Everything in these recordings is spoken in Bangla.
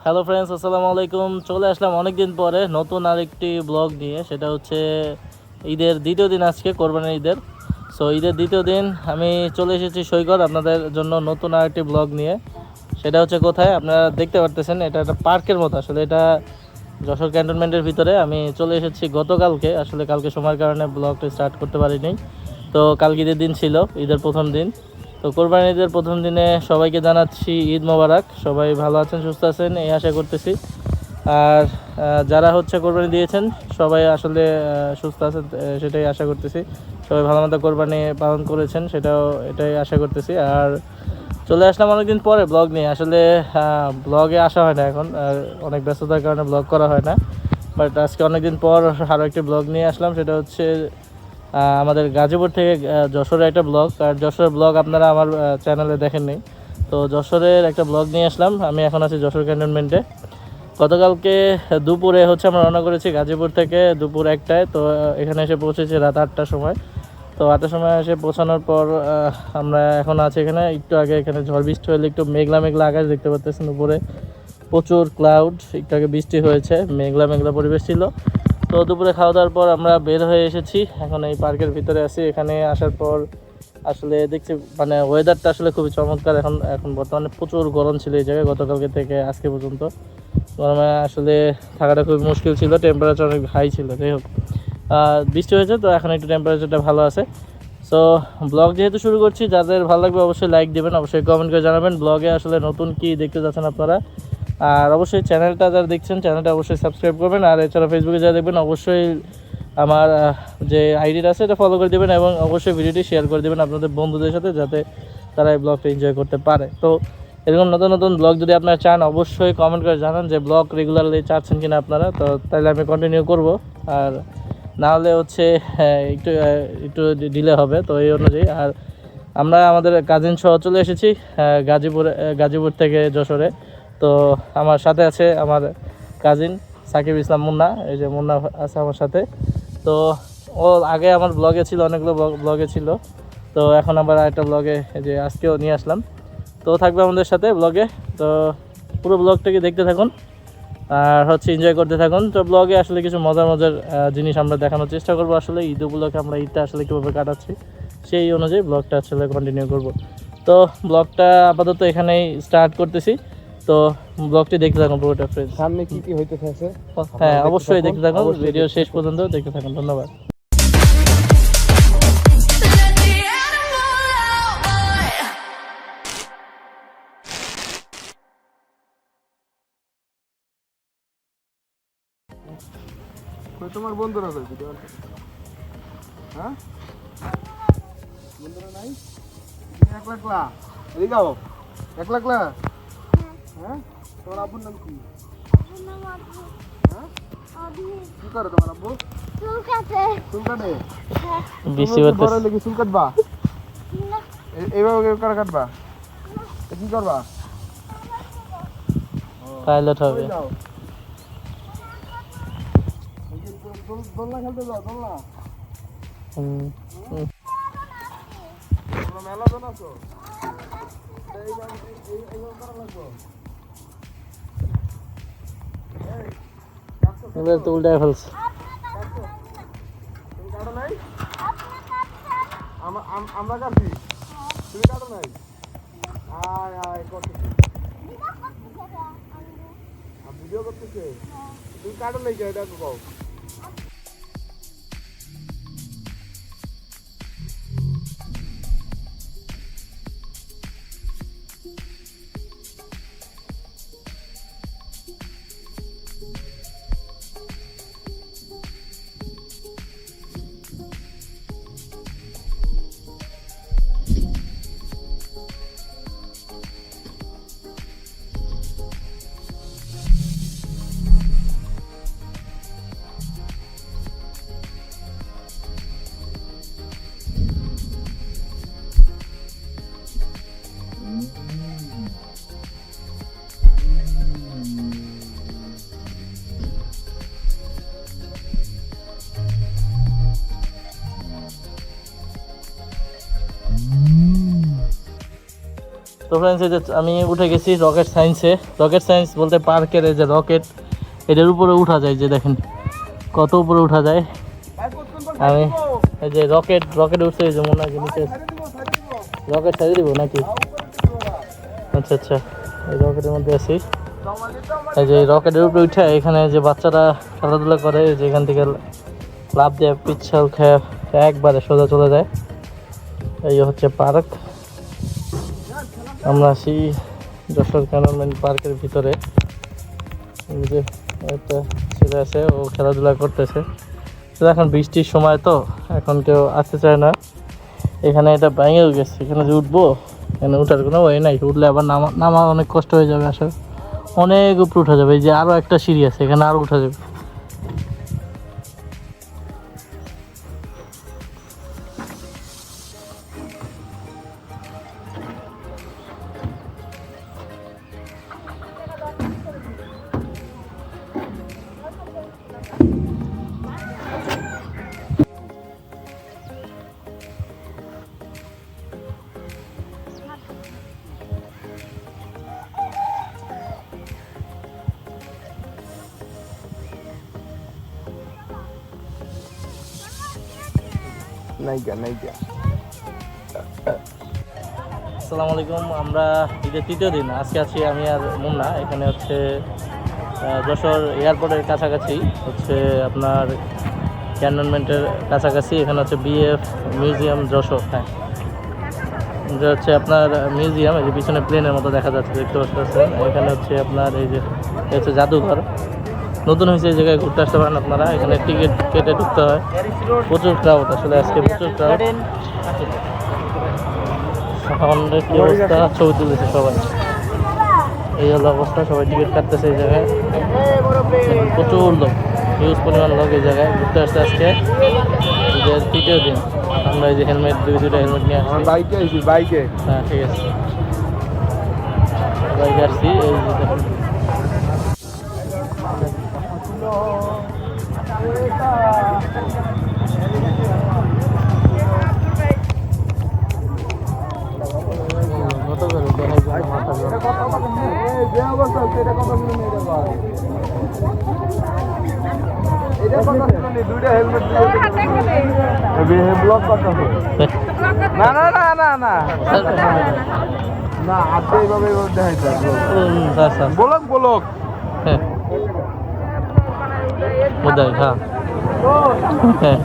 হ্যালো ফ্রেন্ডস, আসসালামু আলাইকুম। চলে আসলাম অনেকদিন পরে নতুন আরেকটি ব্লগ নিয়ে। সেটা হচ্ছে ঈদের দ্বিতীয় দিন, আজকে কোরবানির ঈদের। সো ঈদের দ্বিতীয় দিন আমি চলে এসেছি সৈকত আপনাদের জন্য নতুন আরেকটি ব্লগ নিয়ে। সেটা হচ্ছে কোথায় আপনারা দেখতে পারতেছেন, এটা একটা পার্কের মতো। আসলে এটা যশোর ক্যান্টনমেন্টের ভিতরে। আমি চলে এসেছি গতকালকে, আসলে কালকে সময়ের কারণে ব্লগটা স্টার্ট করতে পারিনি। তো কালকে ঈদের দিন ছিল, ঈদের প্রথম দিন। তো কোরবানি ঈদের প্রথম দিনে সবাইকে জানাচ্ছি ঈদ মোবারক। সবাই ভালো আছেন, সুস্থ আছেন এই আশা করতেছি। আর যারা হচ্ছে কোরবানি দিয়েছেন সবাই আসলে সুস্থ আছেন, সেটাই আশা করতেছি। সবাই ভালো মতো কোরবানি পালন করেছেন, এটাই আশা করতেছি। আর চলে আসলাম অনেকদিন পরে ব্লগ নিয়ে। আসলে ব্লগে আসা হয় না এখন, অনেক ব্যস্ততার কারণে ব্লগ করা হয় না। বাট আজকে অনেকদিন পর আরও একটি ব্লগ নিয়ে আসলাম। সেটা হচ্ছে আমাদের গাজীপুর থেকে যশোরের একটা ব্লগ। আর যশোরের ব্লগ আপনারা আমার চ্যানেলে দেখেননি, তো যশোরের একটা ব্লগ নিয়ে আসলাম। আমি এখন আছি যশোর ক্যান্টনমেন্টে। গতকালকে দুপুরে হচ্ছে আমরা রওনা করেছি গাজীপুর থেকে দুপুর 1টায়। তো এখানে এসে পৌঁছেছি রাত 8টার সময়। তো 8টার সময় এসে পৌঁছানোর পর আমরা এখন আছি এখানে। একটু আগে এখানে ঝড় বৃষ্টি হলে একটু মেঘলা মেঘলা আকাশ দেখতে পাচ্ছেন, উপরে প্রচুর ক্লাউড। একটু আগে বৃষ্টি হয়েছে, মেঘলা মেঘলা পরিবেশ ছিল। তো দুপুরে খাওয়া দাওয়ার পর আমরা বের হয়ে এসেছি, এখন এই পার্কের ভিতরে আছি। এখানে আসার পর আসলে দেখছি মানে ওয়েদারটা আসলে খুবই চমৎকার। এখন বর্তমানে প্রচুর গরম ছিল এই জায়গায়, গতকালকে থেকে আজকে পর্যন্ত গরমে আসলে থাকাটা খুবই মুশকিল ছিল, টেম্পারেচার অনেক হাই ছিল। যাই হোক, বৃষ্টি হয়েছে তো এখন একটু টেম্পারেচারটা ভালো আছে। সো ব্লগ যেহেতু শুরু করছি, যাদের ভালো লাগবে অবশ্যই লাইক দেবেন, অবশ্যই কমেন্ট করে জানাবেন ব্লগে আসলে নতুন কি দেখতে যাচ্ছেন আপনারা। আর অবশ্যই চ্যানেলটা যারা দেখছেন চ্যানেলটা অবশ্যই সাবস্ক্রাইব করবেন। আর এছাড়া ফেসবুকে যারা দেখবেন অবশ্যই আমার যে আইডিটা আছে এটা ফলো করে দেবেন, এবং অবশ্যই ভিডিওটি শেয়ার করে দেবেন আপনাদের বন্ধুদের সাথে, যাতে তারা এই ব্লগটা এনজয় করতে পারে। তো এরকম নতুন নতুন ব্লগ যদি আপনারা চান অবশ্যই কমেন্ট করে জানান যে ব্লগ রেগুলারলি চাচ্ছেন কিনা আপনারা, তো তাহলে আমি কন্টিনিউ করব। আর না হলে হচ্ছে একটু একটু ডিলে হবে, তো এই অনুযায়ী। আর আমরা আমাদের কাজিন সহ চলে এসেছি গাজীপুর থেকে যশোরে। তো আমার সাথে আছে আমার কাজিন সাকিব ইসলাম মুন্না, এই যে মুন্না আছে আমার সাথে। তো ও আগে আমার ব্লগে ছিল, অনেকগুলো ব্লগে ছিল। তো এখন আবার আরেকটা ব্লগে যে আজকেও নিয়ে আসলাম। তো থাকবে আমাদের সাথে ব্লগে। তো পুরো ব্লগটাকে দেখতে থাকুন আর হচ্ছে এনজয় করতে থাকুন। তো ব্লগে আসলে কিছু মজার মজার জিনিস আমরা দেখানোর চেষ্টা করবো। আসলে ঈদ উপলক্ষে আমরা ঈদটা আসলে কীভাবে কাটাচ্ছি সেই অনুযায়ী ব্লগটা আসলে কন্টিনিউ করব। তো ব্লগটা আপাতত এখানেই স্টার্ট করতেছি। তো ব্লগটি দেখতে থাকুন পুরোটা ফ্রেন্ড। সামনে কি কি হইতেছে? হ্যাঁ, অবশ্যই দেখতে থাকুন, ভিডিও শেষ পর্যন্ত দেখতে থাকুন। ধন্যবাদ। তোমার বন্ধুরা কই ভিডিও? হ্যাঁ, বন্ধুরা নাই? এক লাখলা এদিকে আও। এক লাখলা, হ্যাঁ? তোমার আব্বুর নাম কি? হ্যাঁ, কি করে তোমার আব্বু? চুল কাটে। চুল কাটে? বেশি তুমি বড় লাগি চুল কাটবা? এইভাবে করে কাটবা? কি করবা? পাইলট হবে। দোলনা খেলতে যাও, দোলনা। তোমরা মেলা জন আছো? এইভাবে করা লাগবো। এবার তো উল্টায় ফেলছে। তুমি কাটো নাই? আমরা কাটছি, তুমি কাটো নাই? আয় আয় করতেছি, ভিডিও করতেছে। তুমি কাটো নাই, এটা কও। ফ্রেন্ডস এই যে আমি উঠে গেছি রকেট সায়েন্সে। রকেট সায়েন্স বলতে পার্কের এই যে রকেট, এটার উপরে উঠা যায়, যে দেখেন কত উপরে উঠা যায়। আমি এই যে রকেট উঠছে, এই যে মনে হয় যে নিচে রকেট ছাড়িয়ে দিব নাকি? আচ্ছা আচ্ছা, এই রকেটের মধ্যে আছি। এই যে রকেটের উপরে উঠে এখানে যে বাচ্চারা খেলাধুলা করে, যে এখান থেকে লাফ দিয়ে পিচ্ছল খেয়ে একবারে সোজা চলে যায়। এই হচ্ছে পার্ক। আমরা আছি যশোর ক্যান্টনমেন্ট পার্কের ভিতরে। এই যে একটা ছেলে আছে, ও খেলাধুলা করতেছে। তো এখন বৃষ্টির সময়, তো এখন কেউ আসতে চায় না। এখানে এটা ভেঙেও গেছে, এখানে যে উঠবো, এখানে উঠার কোনো ওয়ে নাই। উঠলে আবার নামা অনেক কষ্ট হয়ে যাবে, আসলে অনেক উপরে উঠা যাবে। এই যে আরও একটা সিঁড়ি আছে, এখানে আরও উঠা যাবে। আসসালামু আলাইকুম। আমরা ঈদের তৃতীয় দিন, আজকে আছি আমি আর মুন্না। এখানে হচ্ছে যশোর এয়ারপোর্টের কাছাকাছি, হচ্ছে আপনার ক্যান্টনমেন্টের কাছাকাছি। এখানে হচ্ছে বিএফ মিউজিয়াম যশোর। হ্যাঁ, এটা হচ্ছে আপনার মিউজিয়াম। এই যে পিছনে প্লেনের মতো দেখা যাচ্ছে, দেখতে পাচ্ছেন। এখানে হচ্ছে আপনার এই যে হচ্ছে জাদুঘর, নতুন হয়েছে। এই জায়গায় ঘুরতে আসতে পারেন আপনারা। এখানে টিকিট কেটে ঢুকতে হয়। প্রচুর ক্রাউড, আসলে আজকে প্রচুর ক্রাউড। আমাদের কি অবস্থা, ছবি তুলতেছে সবাই। এই হলো অবস্থা, সবাই টিকিট কাটতেছে এই জায়গায়। প্রচুর লোক, হিউজ পরিমাণ লোক এই জায়গায় ঘুরতে আসছে। আজকে ঈদের তৃতীয় দিন। আমরা এই যে হেলমেট, দুইটা হেলমেট নিয়ে আসছি। বাইকে হ্যাঁ ঠিক আছে, বাইকে আসছি। এই যে দেখুন, কত করে দেখাই মাথা যে অবস্থা সেটা কথা শুনে এটা কথা শুনে দুইটা হেলমেট ব্লক করতে হবে। না না না না না না, আপনি এইভাবে দেখাইতে ব্লক ব্লক। হ্যাঁ বোধহয়, হ্যাঁ হ্যাঁ।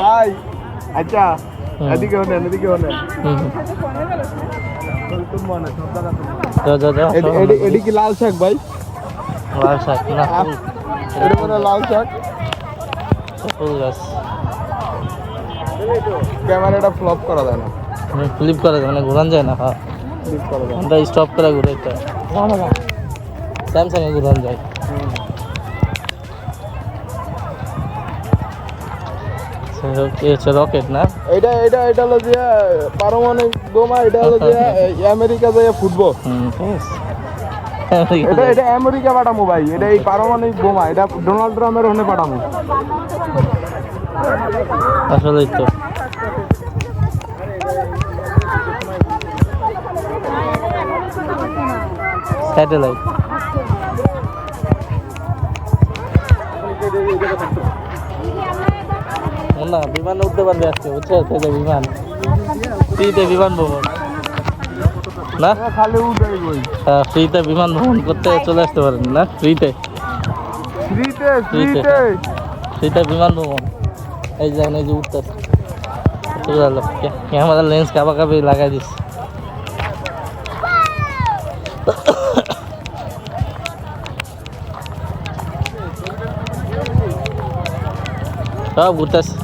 ভাই আচ্ছা, এদিকে হলেন, এদিকে হলেন। এটি কি লাল শাক ভাই? লাল শাক না, এটা মানে লাল শাক। ফুল গাছ। ক্যামেরাটা ফ্লপ করা যায় না, ফ্লিপ করা যায়, মানে ঘুরান যায় না। হ্যাঁ, ফ্লিপ করা যায় না। আমরা স্টপ করে ঘুরে, এটা স্যামসাং এ ঘুরান যায়। হচ্ছে রকেট না, এটা এটা এটা হলো যে পারমাণবিক বোমা। এটা হলো যে আমেরিকা যায় ফুটবল। এটা এটা আমেরিকা পাঠামো ভাই, এটা এই পারমাণবিক বোমা, এটা ডোনাল্ড ট্রাম্পের ওখানে পাঠামো। আসলেই তো। স্যাটেলাইট না, বিমান উঠতে পারবে আজকে, বুঝছে? বিমান ফ্রিতে, বিমান ভ্রমণ না, খালি উঠাই বই। হ্যাঁ, ফ্রিতে বিমান ভ্রমণ করতে চলে আসতে পারেন না, ফ্রিতে ফ্রিতে ফ্রিতে ফ্রিতে ফ্রিতে বিমান ভ্রমণ। এই যে এই যে উঠতেছে, ক্যামেরা লেন্স কাবাকাবি লাগাই দিস। সব ঘুরতেছে।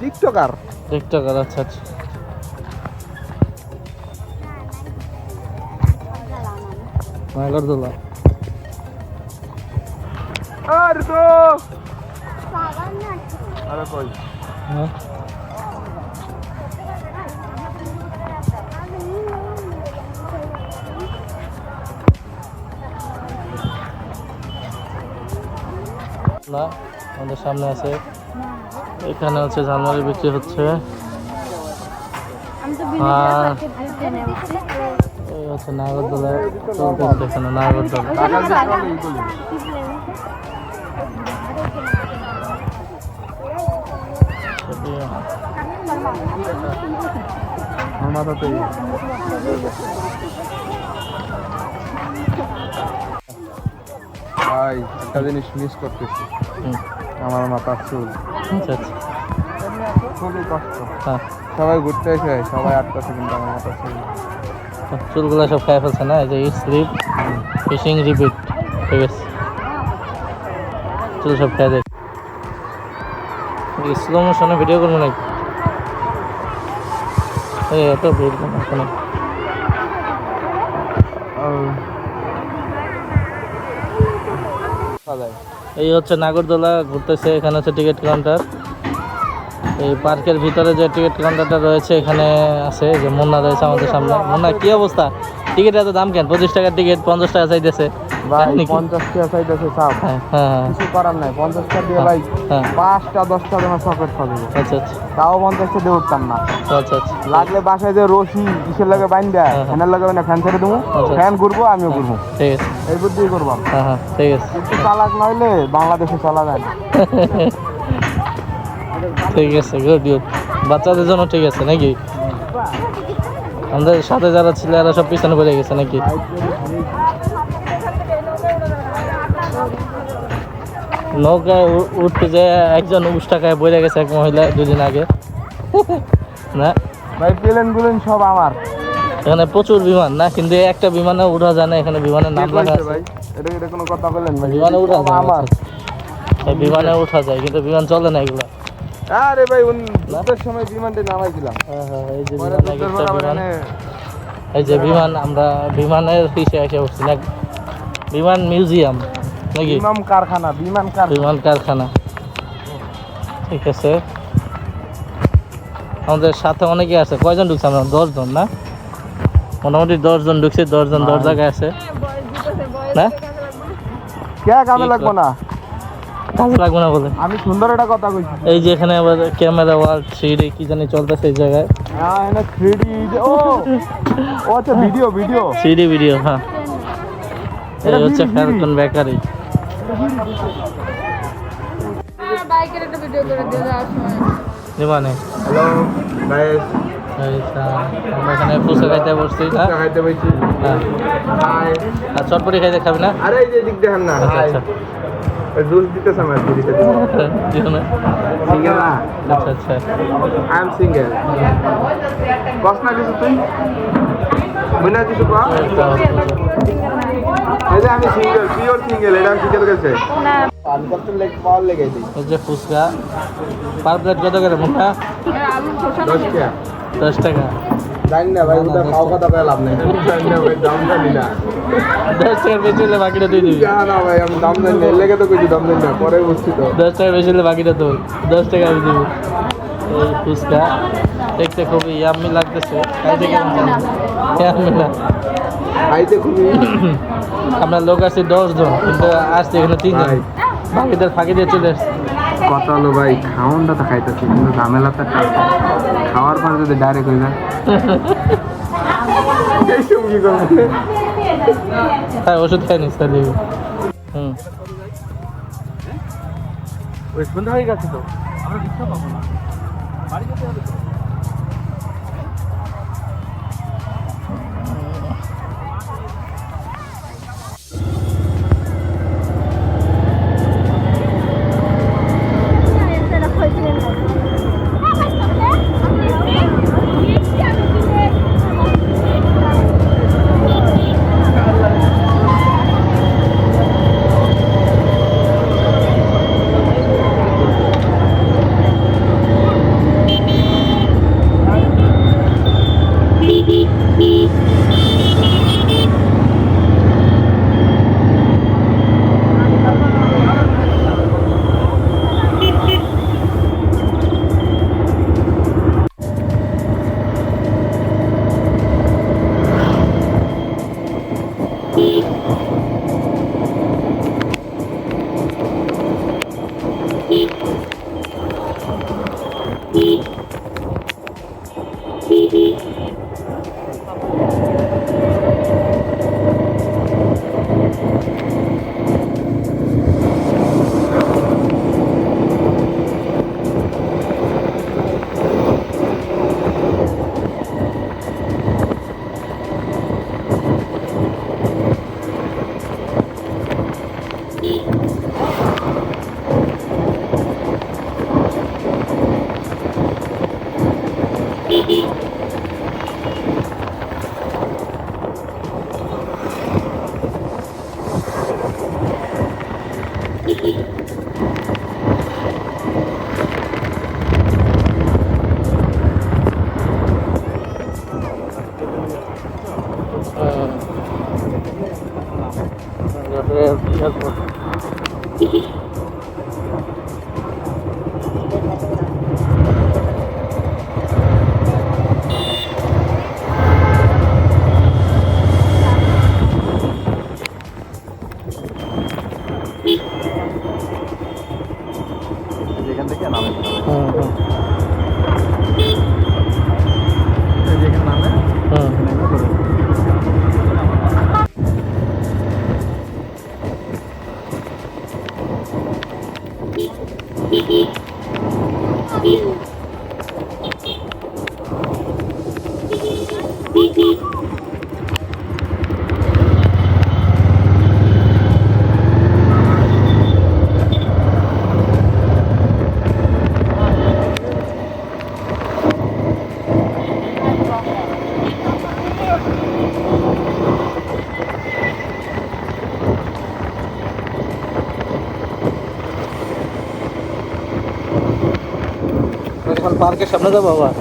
টিকটকার। টিকটকার, আচ্ছা আচ্ছা। নাগরদোলা। আরে তো আরে কই হ্যাঁ না, আমাদের সামনে আছে। এখানে হচ্ছে ঝালমুড়ি বিক্রি হচ্ছে। আর এই হচ্ছে নাগরদোলা চলতেছে এখানে, নাগরদোলা। মাথাতেই ভাই একটা জিনিস মিস করতেছি, হুম, আমার মাথার চুল আচ্ছা আচ্ছা। খুবই কষ্ট। হ্যাঁ, সবাই ঘুরতে এসে সবাই আটকাছে, কিন্তু আমার মাথার চুল চুলগুলো সব খেয়ে ফেলছে না, এই যে স্লিপ ফিশিং রিপিট, ঠিক আছে, চুল সব খেয়ে দেয়। স্লো মোশনে ভিডিও করবো নাকি? এই এত ভিড় কেন এখানে? এই হচ্ছে নাগরদোলা ঘুরতেছে। এখানে হচ্ছে টিকিট কাউন্টার। এই পার্কের ভিতরে যে টিকিট কাউন্টারটা রয়েছে এখানে আছে, যে মুন্না রয়েছে আমাদের সামনে। মুন্না, কি অবস্থা? টিকিট এত দাম কেন? 25 টাকার টিকিট 50 টাকা চাইতেছে। ভাই কাহিনী কি? 50 টাকা চাইতেছে চাপ, হ্যাঁ হ্যাঁ কিছু করার নাই। 50 টাকা দিয়ে ভাই হ্যাঁ, 5টা 10টা যেন চকলেট খাওয়া যাবে, আচ্ছা আচ্ছা তাও 50 টাকা দিয়ে উঠতাম না। আচ্ছা আচ্ছা। লাগলে বাসায় যে রশি কিসের লাগে বাইন্দা হ্যাঁ। ফ্যানের লাগে না, ফ্যান ছেড়ে দেবো, আচ্ছা। ফ্যান ঘুরবো আমিও ঘুরবো, ঠিক আছে, এই বুদ্ধি করবো। হ্যাঁ হ্যাঁ ঠিক আছে। একটু চালাক নইলে বাংলাদেশে চলা যায় না। ঠিক আছে, গুড গুড। বাচ্চাদের জন্য ঠিক আছে নাকি? আমাদের সাথে যারা ছিল এরা সব পিছনে পড়ে গেছে নাকি? নৌকায় উঠতে যে একজন উষ্টাকায় বইরে গেছে, এক মহিলা 2 দিন আগে। না ভাই প্লেন গুলেন সব আমার। এখানে প্রচুর বিমান না, কিন্তু এই একটা বিমানে উঠা যায় না। এখানে বিমানের নাম কে লেখা কইছে আছে। ভাই? এটা কোনো কথা বললেন ভাই? বিমানে উঠা সব যায় না, আমার। এই বিমানে উঠা যায়, কিন্তু বিমান চলে না এগুলো। আরে ভাই যুদ্ধের সময় বিমানটা নামাইছিলাম। হ্যাঁ হ্যাঁ, এই যে পরে বিমান, এক যুদ্ধের একটা পর আবার বিমান, এনে এই যে বিমান, আমরা বিমানের হিসেবে এসে উঠছি না। বিমান মিউজিয়াম নাকি? বিমান কারখানা। বিমান কারখানা, ঠিক আছে। আমাদের সাথে অনেকে আছে। কয়জন ঢুকছে? আমরা 10 জন না, মোটামুটি 10 জন ঢুকছে। 10 জন 10 জায়গায় আছে না, কে কামে লাগবো না? কাজে লাগবে না বলে। আমি সুন্দর একটা কথা কইছি। এই যে এখানে আবার ক্যামেরা ওয়ার্ল্ড 3D কি জানি চলতেছে এই জায়গায়। হ্যাঁ এনে 3D ও আচ্ছা, ভিডিও 3D ভিডিও, হ্যাঁ। এই হচ্ছে ফ্যালকন বেকারি। বাইকের একটা ভিডিও করে দিয়ে যাওয়ার সময়। নিমানে হ্যালো গাইস, আমরা এখানে ফুচকা খাইতে বসছি না? খাইতে বইছি। হ্যাঁ। হাই। আর চটপটি খাইতে খাবি না? আরে এই যে দিক দেখেন না। আচ্ছা হাই। আচ্ছা। জুস দিতেছ আমার দিতে। দিও না? সিঙ্গেল না? আচ্ছা আচ্ছা। I am single. বস না কিছু তুই? বুঝনা কিছু কর? এই যে আমি সিঙ্গেল, পিওর সিঙ্গেল। এটা আমি শিখে গেছে। না পান করতে লেগ পাওয়ার লেগে দিই। এই যে ফুচকা পার প্লেট কত করে মুখা? আলু খোসা 10 টাকা। 10 টাকা। জানি না ভাই, ওটা খাওয়া কথা কয়ে লাভ নেই। জানি না ভাই, দাম জানি না। 10 টাকার বেশি হলে বাকিটা তুই দিবি। না ভাই, আমি দাম জানি না। এর লেগে তো কিছু দাম জানি না, পরে বুঝছি তো। 10 টাকার বেশি হলে বাকিটা তোর। 10 টাকা আমি দিব। এই ফুচকা দেখতে খুবই ইয়াম্মি লাগতেছে। খাইতে কেমন জানি? ইয়াম্মি না। খাইতে খুবই আমরা লোক আছি 10 জন, কিন্তু আসছে এখানে 3 জন। ভাই। বাকিদের ফাঁকি দিয়ে চলে আসছে। কথা হলো ভাই, খাওয়ানটা তো খাইতেছি, কিন্তু ঝামেলা তো একটা আছে। খাওয়ার পর যদি ডাইরেক্ট হয়ে যায় এইসব কি করবো? হ্যাঁ, ওষুধ খাই নিস তাহলে। ওই সন্ধ্যা হয়ে গেছে তো, আমরা রিক্সা পাবো না, বাড়ি যেতে হবে তো। যেখান থেকে নামে হুম হুম যেখানে নামে হুম নেমে করে এখন পার্কের সামনে যাবো আবার।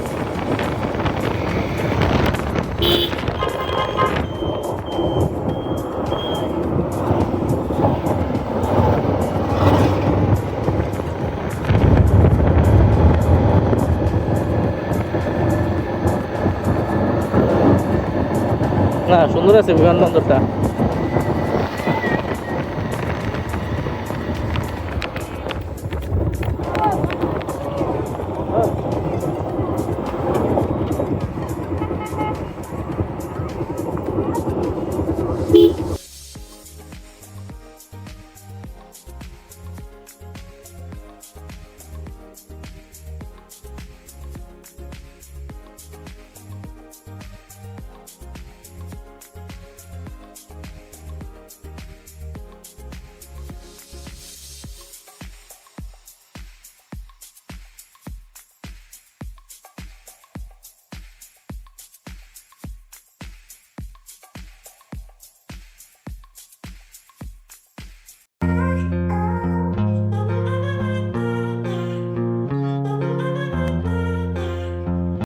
না সুন্দর আছে বিমানবন্দরটা।